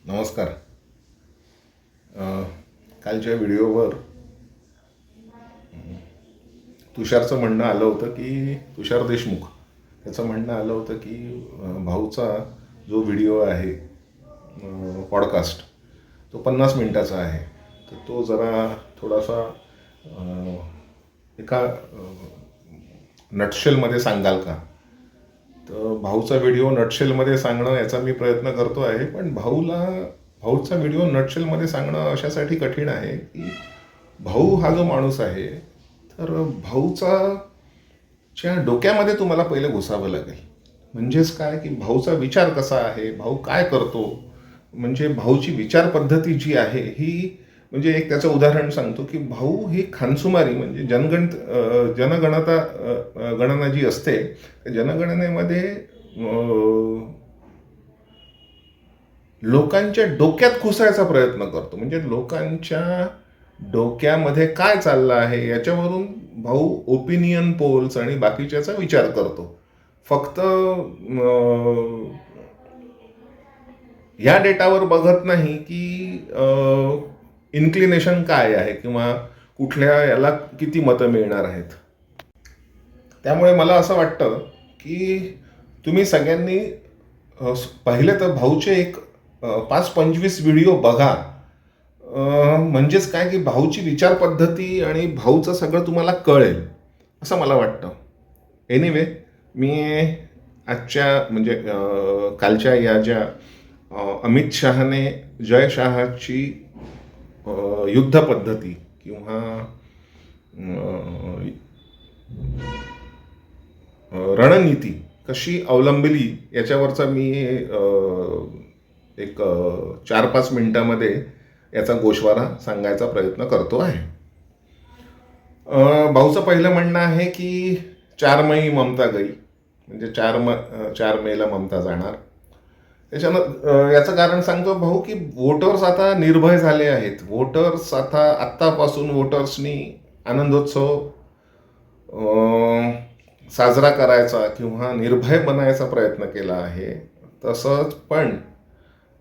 नमस्कार. कालच्या व्हिडिओवर तुषारचं म्हणणं आलं होतं की तुषार देशमुख त्याचं म्हणणं आलं होतं की भाऊचा जो व्हिडिओ आहे पॉडकास्ट तो 50 मिनिटाचा आहे, तर तो जरा थोडासा एका नटशेलमध्ये सांगाल का. तर भाऊचा व्हिडिओ नटशेलमध्ये सांगणं याचा मी प्रयत्न करतो आहे, पण भाऊचा व्हिडिओ नटशेलमध्ये सांगणं अशासाठी कठीण आहे की भाऊ हा जो माणूस आहे, तर भाऊच्या डोक्यामध्ये तुम्हाला पहिले घुसावं लागेल. म्हणजेच काय की भाऊचा विचार कसा आहे, भाऊ काय करतो, म्हणजे भाऊची विचार पद्धती जी आहे ही, म्हणजे एक त्याचं उदाहरण सांगतो की भाऊ ही खानसुमारी म्हणजे गणना जी असते त्या जनगणनेमध्ये लोकांच्या डोक्यात घुसायचा प्रयत्न करतो. म्हणजे लोकांच्या डोक्यामध्ये काय चाललं आहे याच्यावरून भाऊ ओपिनियन पोल्स आणि बाकीच्याचा विचार करतो. फक्त ह्या डेटावर बघत नाही की इन्क्लिनेशन काय आहे किंवा कुठल्या याला किती मतं मिळणार आहेत. त्यामुळे मला असं वाटतं की तुम्ही सगळ्यांनी पहिले तर भाऊचे एक 5-25 व्हिडिओ बघा. म्हणजेच काय की भाऊची विचार पद्धती आणि भाऊचं सगळं तुम्हाला कळेल असं मला वाटतं. एनिवे, मी आजच्या म्हणजे कालच्या या ज्या अमित शहाने जय शहाची युद्ध पद्धती किंवा रणनीती कशी अवलंबली याच्यावरचा मी एक 4-5 मिनिटामध्ये याचा गोषवारा सांगायचा प्रयत्न करतो आहे. भाऊचं पहिलं म्हणणं आहे की 4 मै ममता गई, म्हणजे 4 मेला ममता जाणार. त्याच्यानं याचं कारण सांगतो भाऊ की वोटर्स आता निर्भय झाले आहेत. वोटर्स आता आत्तापासून वोटर्सनी आनंदोत्सव साजरा करायचा किंवा निर्भय बनायचा प्रयत्न केला आहे. तसंच पण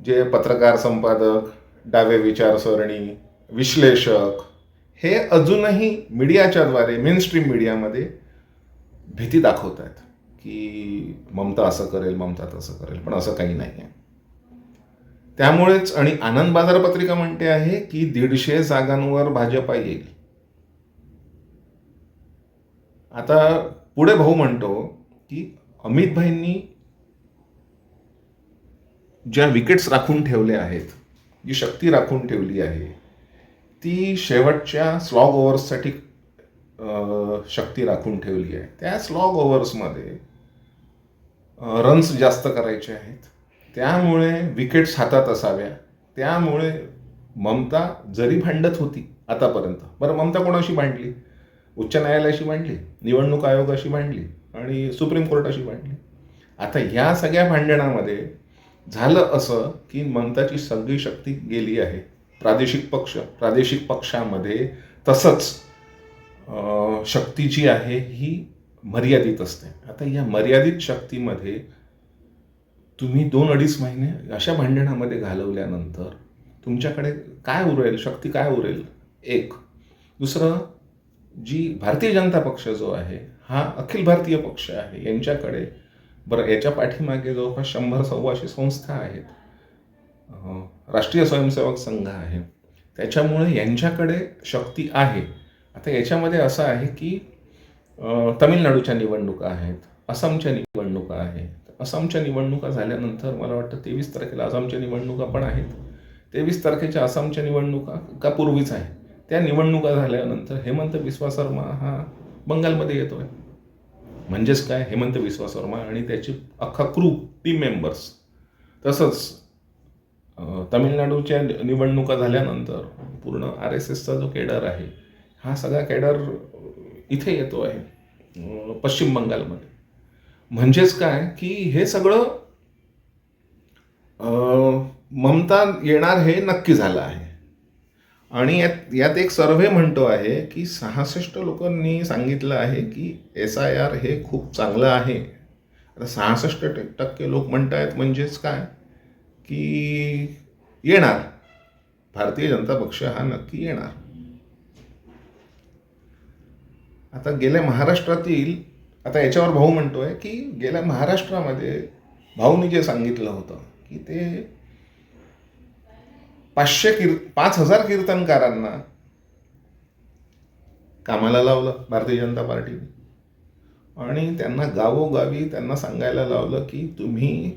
जे पत्रकार, संपादक, डावे विचारसरणी, विश्लेषक हे अजूनही मीडियाच्याद्वारे मेनस्ट्रीम मीडियामध्ये भीती दाखवत आहेत की ममता असं करेल, ममता तसं करेल, पण असं काही नाही आहे. त्यामुळेच आणि आनंद बाजार पत्रिका म्हणते आहे की 150 जागांवर भाजपा येईल. आता पुढे भाऊ म्हणतो की अमित भाईंनी ज्या विकेट्स राखून ठेवल्या आहेत, जी शक्ती राखून ठेवली आहे, ती शेवटच्या स्लॉग ओव्हर्ससाठी शक्ती राखून ठेवली आहे. त्या स्लॉग ओव्हर्समध्ये रन्स जास्त करायचे आहेत, त्यामुळे विकेट्स हातात असाव्या. त्यामुळे ममता जरी भांडत होती आतापर्यंत, बरं ममता कोणाशी भांडली? उच्च न्यायालयाशी भांडली, निवडणूक आयोगाशी भांडली आणि सुप्रीम कोर्टाशी भांडली. आता ह्या सगळ्या भांडणामध्ये झालं असं की ममताची सगळी शक्ती गेली आहे प्रादेशिक पक्षामध्ये. तसंच शक्ती जी आहे ही मर्यादित असते. आता या मर्यादित शक्तीमध्ये तुम्ही 2-2.5 महिने अशा भांडणामध्ये घालवल्यानंतर तुमच्याकडे काय उरेल, शक्ती काय उरेल? एक. दुसरं, जी भारतीय जनता पक्ष जो आहे हा अखिल भारतीय पक्ष आहे, यांच्याकडे बरं याच्या पाठीमागे जवळपास 100-125 संस्था आहेत, राष्ट्रीय स्वयंसेवक संघ आहे, त्याच्यामुळे यांच्याकडे शक्ती आहे. आता याच्यामध्ये असं आहे की तमिळनाडूच्या निवडणुका आहेत, आसामच्या निवडणुका आहेत. आसामच्या निवडणुका झाल्यानंतर मला वाटतं 23 तारखेला आसामच्या निवडणुका पण आहेत. 23 तारखेच्या आसामच्या निवडणुका का पूर्वीच आहे. त्या निवडणुका झाल्यानंतर हेमंत बिस्वा शर्मा हा बंगालमध्ये येतो आहे. म्हणजेच काय, हेमंत बिस्वा शर्मा आणि त्याची अख्खा क्रू, टीम मेंबर्स. तसंच तमिळनाडूच्या निवडणुका झाल्यानंतर पूर्ण RSSचा जो केडर आहे हा सगळा केडर इथे येतो आहे पश्चिम बंगालमध्ये. म्हणजेच काय की हे सगळं ममता येणार हे नक्की झालं आहे. आणि यात एक सर्व्हे म्हणतो आहे की 66 लोकांनी सांगितलं आहे की SIR हे खूप चांगलं आहे. आता 66% लोक म्हणत आहेत, म्हणजेच काय की येणार. भारतीय जनता पक्ष हा नक्की येणार. आता गेल्या महाराष्ट्रातील, आता याच्यावर भाऊ म्हणतोय की गेल्या महाराष्ट्रामध्ये भाऊनी जे सांगितलं होतं की ते 5,000 कीर्तनकारांना कामाला लावलं भारतीय जनता पार्टीने आणि त्यांना गावोगावी त्यांना सांगायला लावलं की तुम्ही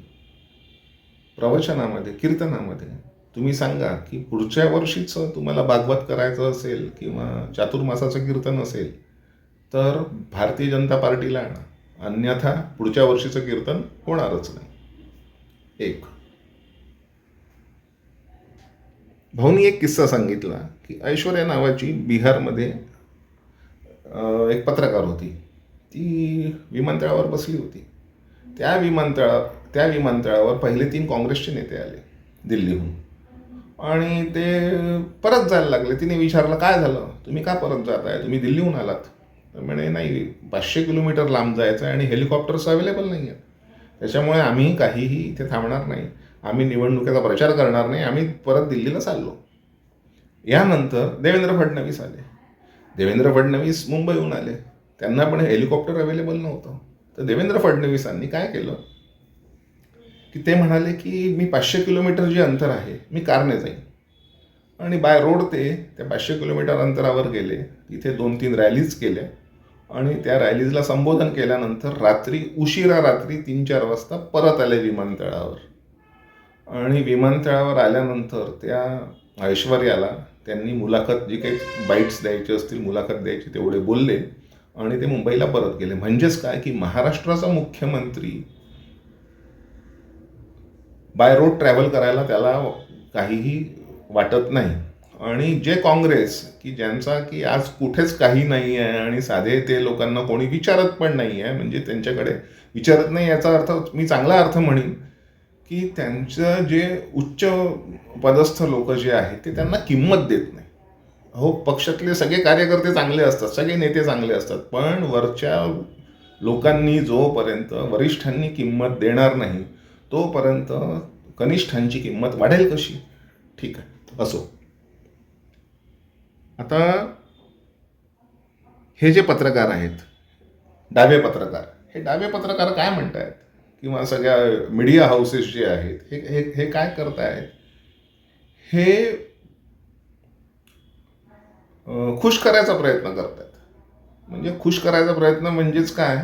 प्रवचनामध्ये, कीर्तनामध्ये तुम्ही सांगा की पुढच्या वर्षीच तुम्हाला भागवत करायचं असेल किंवा चातुर्मासाचं कीर्तन असेल तर भारतीय जनता पार्टीला आणा, अन्यथा पुढच्या वर्षीचं कीर्तन होणारच नाही. एक भाऊनी एक किस्सा सांगितला की ऐश्वर्या नावाची बिहारमध्ये एक पत्रकार होती. ती विमानतळावर बसली होती. त्या विमानतळावर पहिले 3 काँग्रेसचे नेते आले दिल्लीहून आणि ते परत जायला लागले. तिने विचारलं काय झालं, तुम्ही का परत जात आहे, तुम्ही दिल्लीहून आलात? तर म्हणे नाही, 500 किलोमीटर लांब जायचं आहे आणि हेलिकॉप्टर्स अवेलेबल नाही आहेत, त्याच्यामुळे आम्ही काहीही इथे थांबणार नाही, आम्ही निवडणुकीचा प्रचार करणार नाही, आम्ही परत दिल्लीला चाललो. यानंतर देवेंद्र फडणवीस आले. देवेंद्र फडणवीस मुंबईहून आले, त्यांना पण हेलिकॉप्टर अवेलेबल नव्हतं. तर देवेंद्र फडणवीसांनी काय केलं की ते म्हणाले की मी 500 किलोमीटर जे अंतर आहे मी कारने जाईन आणि बाय रोड ते त्या 500 किलोमीटर अंतरावर गेले. तिथे 2-3 रॅलीज केल्या आणि त्या रॅलीजला संबोधन केल्यानंतर उशिरा रात्री 3-4 वाजता परत आले विमानतळावर. आणि विमानतळावर आल्यानंतर त्या ऐश्वर्याला त्यांनी मुलाखत, जी काही बाईट्स द्यायची असतील, मुलाखत द्यायची, तेवढे बोलले आणि ते मुंबईला परत गेले. म्हणजेच काय की महाराष्ट्राचा मुख्यमंत्री बाय रोड ट्रॅव्हल करायला त्याला काहीही वाटत नाही. आणि जे काँग्रेस की ज्यांचा की आज कुठेच काही नाही आहे आणि साधे ते लोकांना कोणी विचारत पण नाही आहे, म्हणजे त्यांच्याकडे विचारत नाही याचा अर्थ मी चांगला अर्थ म्हणेन की त्यांचं जे उच्च पदस्थ लोक जे आहेत ते त्यांना किंमत देत नाही. हो, पक्षातले सगळे कार्यकर्ते चांगले असतात, सगळे नेते चांगले असतात, पण वरच्या लोकांनी जोपर्यंत वरिष्ठांनी किंमत देणार नाही तोपर्यंत कनिष्ठांची किंमत वाढेल कशी? ठीक आहे, असो. आता हे जे पत्रकार आहेत, डावे पत्रकार, हे डावे पत्रकार काय म्हणतायत किंवा सगळ्या मीडिया हाऊसेस जे आहेत हे काय करतायत, हे खुश करायचा प्रयत्न करतात. म्हणजे खुश करायचा प्रयत्न म्हणजेच काय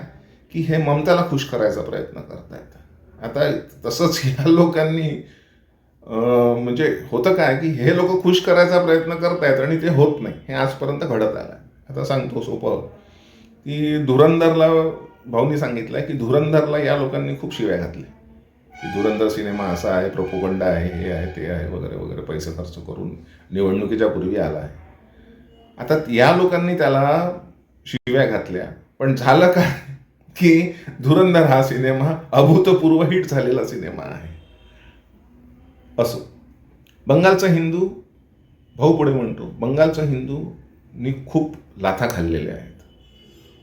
की हे ममताला खुश करायचा प्रयत्न करतायत. आता तसंच या लोकांनी म्हणजे होतं काय की हे लोक खुश करायचा प्रयत्न करतायत आणि ते होत नाही, हे आजपर्यंत घडत आलं. आता सांगतो सोपं की धुरंधरला भाऊनी सांगितलं की धुरंधरला या लोकांनी खूप शिव्या घातल्या की धुरंधर सिनेमा असा आहे, प्रोपोगंडा आहे, हे आहे, ते आहे, वगैरे वगैरे, पैसे खर्च करून निवडणुकीच्या पूर्वी आला आहे. आता या लोकांनी त्याला शिव्या घातल्या, पण झालं काय की धुरंधर हा सिनेमा अभूतपूर्व हिट झालेला सिनेमा आहे. असो, बंगालचा हिंदू, भाऊ पुढे म्हणतो, बंगालचा हिंदूंनी खूप लाथा खाल्लेल्या आहेत,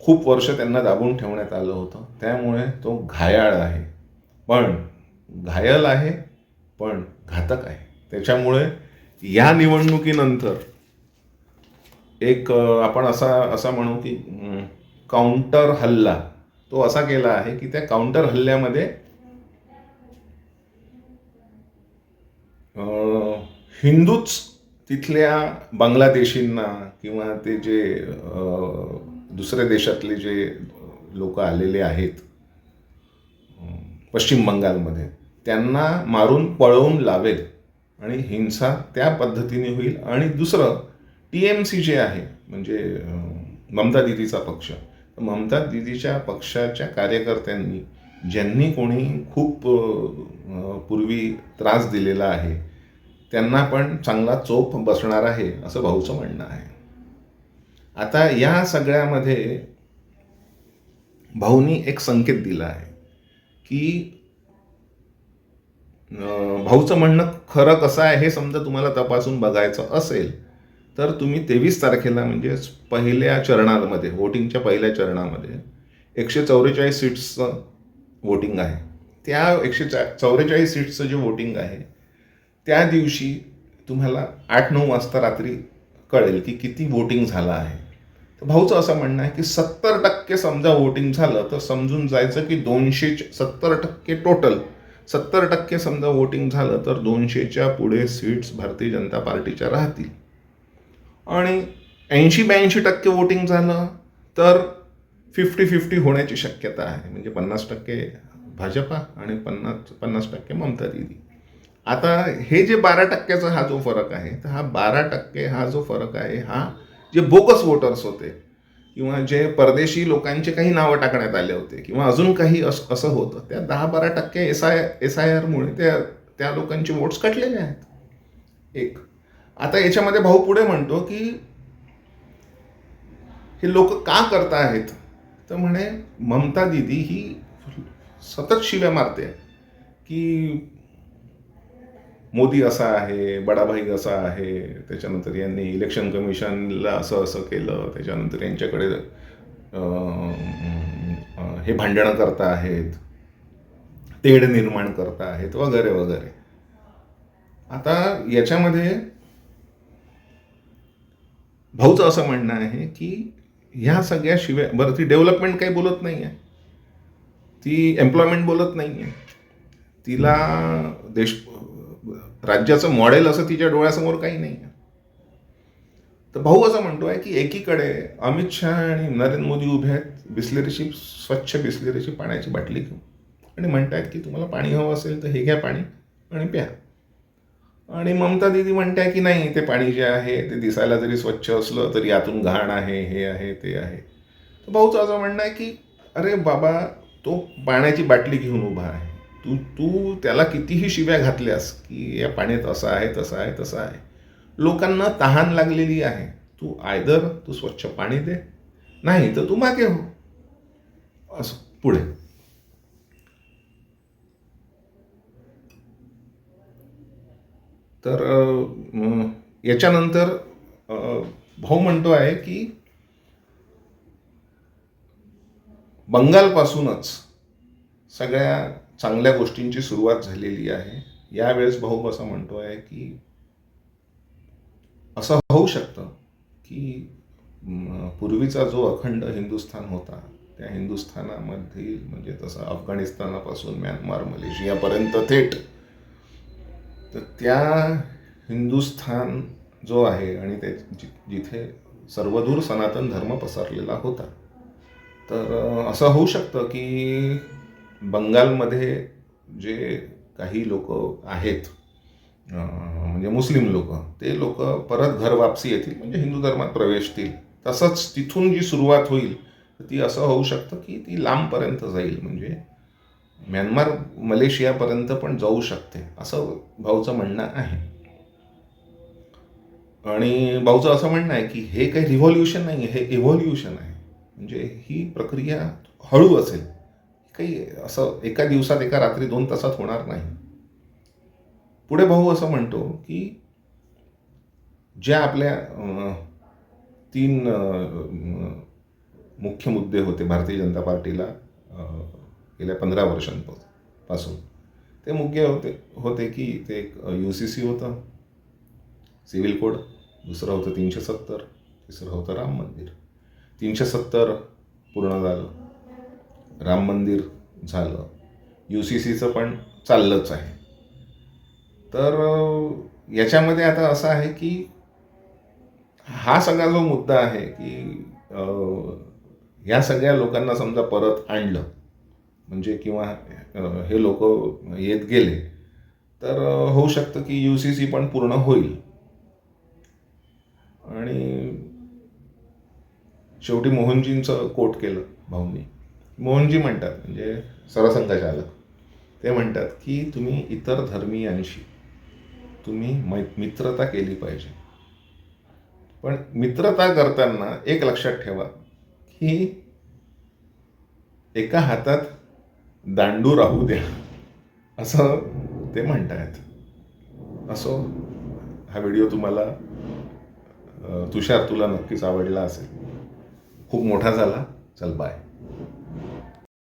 खूप वर्ष त्यांना दाबून ठेवण्यात आलं होतं, त्यामुळे तो घायाळ आहे, पण घायल आहे पण घातक आहे. त्याच्यामुळे या निवडणुकीनंतर एक आपण असा म्हणू की काउंटर हल्ला तो असा केला आहे की त्या काउंटर हल्ल्यामध्ये हिंदूच तिथल्या बांगलादेशींना किंवा ते जे दुसऱ्या देशातले जे लोक आलेले आहेत पश्चिम बंगालमध्ये, त्यांना मारून पळवून लावेल आणि हिंसा त्या पद्धतीने होईल. आणि दुसरं, TMC जे आहे म्हणजे ममता दीदीचा पक्ष, ममता दीदीच्या पक्षाच्या कार्यकर्त्यांनी ज्यांनी कोणी खूप पूर्वी त्रास दिलेला आहे त्यांना पण चांगला चोप बसणार आहे असं भाऊचं म्हणणं आहे. आता या सगळ्यामध्ये भाऊनी एक संकेत दिला आहे की भाऊचं म्हणणं खरं कसं आहे हे समजा तुम्हाला तपासून बघायचं असेल तर तुम्ही 23 तारखेला म्हणजे पहिल्या चरणामध्ये, वोटिंगच्या पहिल्या चरणामध्ये 144 सीट्सचं वोटिंग आहे. त्या 144 सीट्सचं जे वोटिंग आहे त्या दिवशी तुम्हाला 8-9 वाजता रात्री कळेल की किती वोटिंग झालं आहे. तर भाऊचं असं म्हणणं आहे की 70% समजा वोटिंग झालं तर समजून जायचं की 270% टोटल 70% समजा वोटिंग झालं तर 200च्या पुढे सीट्स भारतीय जनता पार्टीच्या राहतील. आणि 80-82% वोटिंग झालं तर 50-50 होण्याची शक्यता आहे. म्हणजे 50% भाजपा आणि 50% ममता दीदी. आता हे जे 12%चा हा जो फरक आहे, तर हा 12% हा जो फरक आहे हा जे बोगस वोटर्स होते किंवा जे परदेशी लोकांचे काही नावं टाकण्यात आले होते किंवा अजून काही असं होतं, त्या 10-12% SIR-मुळे त्या लोकांचे वोट्स कटलेले आहेत. एक आता याच्यामध्ये भाऊ पुढे म्हणतो की हे लोक का करता आहेत, तर म्हणे ममता दीदी ही सतत शिव्या मारते की मोदी असा आहे, बडाभाई असा आहे, त्याच्यानंतर यांनी इलेक्शन कमिशनला असं असं केलं, त्याच्यानंतर यांच्याकडे हे भांडणं करता आहेत, तेढ निर्माण करता आहेत वगैरे वगैरे. आता याच्यामध्ये भाऊचं असं म्हणणं आहे की ह्या सगळ्या शिव्या, बरं ती डेव्हलपमेंट काही बोलत नाही आहे, ती एम्प्लॉयमेंट बोलत नाही आहे, तिला राज्याचं मॉडेल असं तिच्या डोळ्यासमोर काही नाही आहे. तर भाऊ असं म्हणतोय की एकीकडे अमित शहा आणि नरेंद्र मोदी उभे आहेत बिस्लेरीची, स्वच्छ बिस्लेरीची पाण्याची बाटली घेऊन आणि म्हणतायत की तुम्हाला पाणी हवं असेल तर हे घ्या पाणी आणि प्या. आणि ममता दीदी म्हणताय की नाही, ते पाणी जे आहे ते दिसायला जरी स्वच्छ असलं तरी आतून घाण आहे, हे आहे ते आहे. तर भाऊचं असं म्हणणं आहे की अरे बाबा, तो पाण्याची बाटली घेऊन उभा आहे, तू त्याला कितीही शिव्या घातल्यास की या पाण्यात असं आहे तसं आहे तसं आहे, लोकांना तहान लागलेली आहे, तू स्वच्छ पाणी दे, नाही तर तू मागे हो. असं पुढे तर याच्यानंतर भाऊ म्हणतो आहे की बंगालपासूनच सगळ्या चांगल्या गोष्टींची सुरुवात झालेली आहे. यावेळेस भाऊ असं म्हणतो आहे की असं होऊ शकतं की पूर्वीचा जो अखंड हिंदुस्थान होता, त्या हिंदुस्थानामध्ये म्हणजे तसं अफगाणिस्तानापासून म्यानमार, मलेशियापर्यंत थेट, तर त्या हिंदुस्थान जो आहे आणि ते जिथे सर्वदूर सनातन धर्म पसरलेला होता, तर असं होऊ शकतं की बंगालमध्ये जे काही लोक आहेत म्हणजे मुस्लिम लोक, ते लोक परत घर वापसी येतील, म्हणजे हिंदू धर्मात प्रवेशतील. तसंच तिथून जी सुरुवात होईल ती असं होऊ शकतं की ती लांबपर्यंत जाईल, म्हणजे म्यानमार मलेशियापर्यंत पण जाऊ शकते, असं भाऊचं म्हणणं आहे. आणि भाऊचं असं म्हणणं आहे की हे काही रिव्हॉल्युशन नाही आहे, हे इव्हॉल्युशन आहे. म्हणजे ही प्रक्रिया हळू असेल, काही असं एका दिवसात, एका रात्री 2 तासात होणार नाही. पुढे भाऊ असं म्हणतो की ज्या आपल्या 3 मुख्य मुद्दे होते भारतीय जनता पार्टीला गेल्या 15 वर्षांपासून, ते मुख्य होते की ते एक UCC होतं, सिव्हिल कोड, दुसरं होतं 370, तिसरं होतं राम मंदिर. 370 पूर्ण झालं, राम मंदिर झालं, UCCचं पण चाललंच आहे. तर याच्यामध्ये आता असं आहे की हा सगळा जो मुद्दा आहे की ह्या सगळ्या लोकांना समजा परत आणलं, म्हणजे किंवा हे लोक येत गेले, तर होऊ शकतं की UCC पण पूर्ण होईल. आणि शेवटी मोहनजींचं कोट केलं भाऊंनी. मोहनजी म्हणतात, म्हणजे सरसंघचालक, ते म्हणतात की तुम्ही इतर धर्मीयांशी तुम्ही मित्रता केली पाहिजे, पण मित्रता करताना एक लक्षात ठेवा की एका हातात दांडू राहू द्या, असं ते म्हणतायत. असो, हा व्हिडिओ तुम्हाला तुषार तुला नक्कीच आवडला असेल. खूप मोठा झाला. चल बाय.